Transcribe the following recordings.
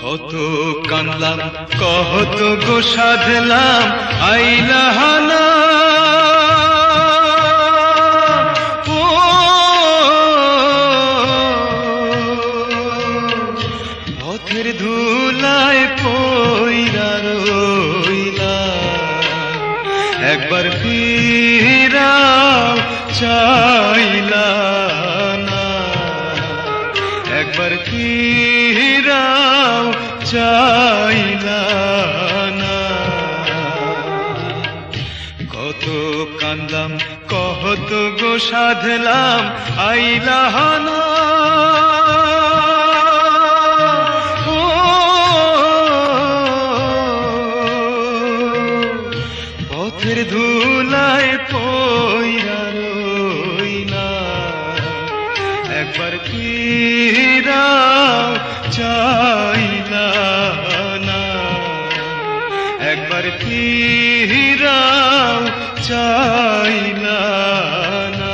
কত কানলাম কত গো সাধলাম আইলাহানা পথের ধুলায় পইরা রইলাম একবার ফিরাও চাইলা না একবার ফিরাও চাইলা না কত কান্দলাম কত গো সাধলাম আইলাহানা পথের ধুলায় পইরা রইলাম একবার ফিরাও চাইলা না একবার ফিরাও চাইলা না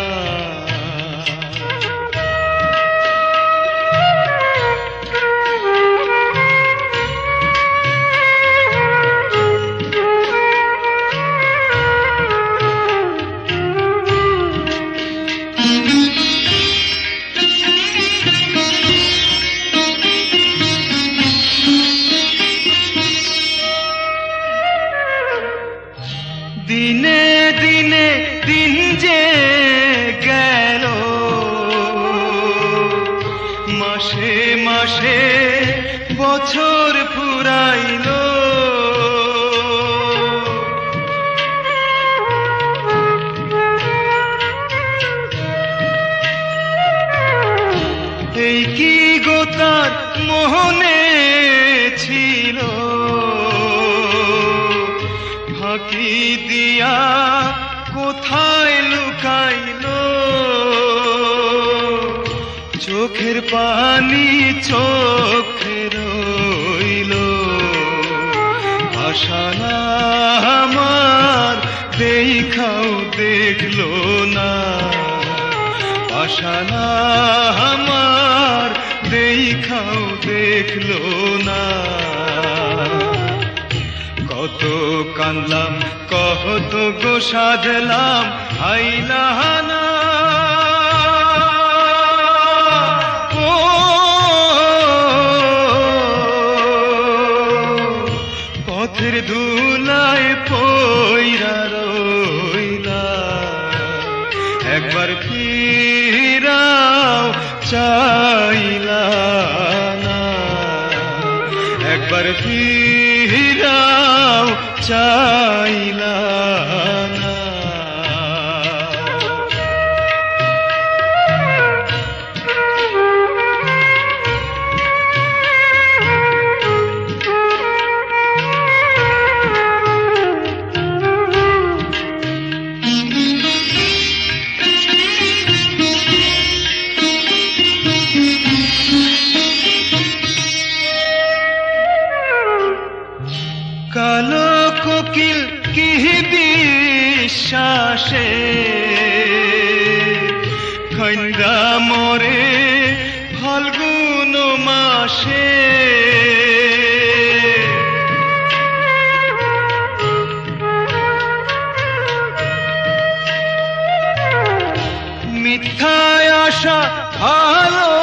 দিনে দিনে দিন যে গেল মাসে মাসে বছর ফুরাইল এই কি গো তার মোহনে ছিল ফাঁকি দিয়া কোথায় লুকাইল চোখের পানি চোখে রইল আশা না আমার দেখাও দেখলো না আশা না আমার দেখাও দেখলো না কত কান্দলাম কত গো সাধলাম আইলাহানা পথের ধুলায় পইরা রইলাম একবার ফিরাও চাইলা না একবার ফিরাও চাইলা না কালো কোকিল কি বিশ্বাসে খন্দা মরে ফাল্গুন মাসে মিথ্যায় আশা ভালোবাসা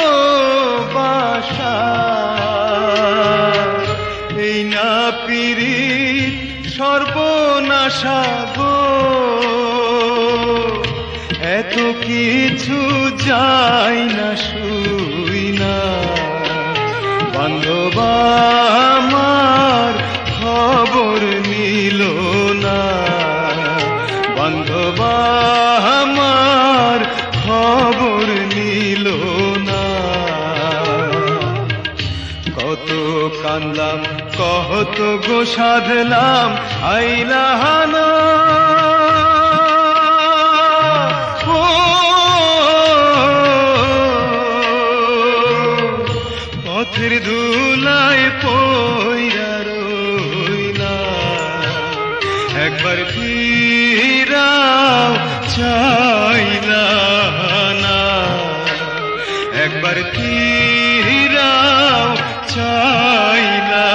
এই না পীড়িত সর্বনাশা গো এত কিছু যায় না শুই না বান্ধব আমার খবর নিল না বান্ধব আমার খবর নিল না কত কান্দলাম কত গো সাধলাম আইলাহানা ও পথের ধুলায় পইরা রইলাম একবার ফিরাও চাইলা না একবার ফিরাও চাইলা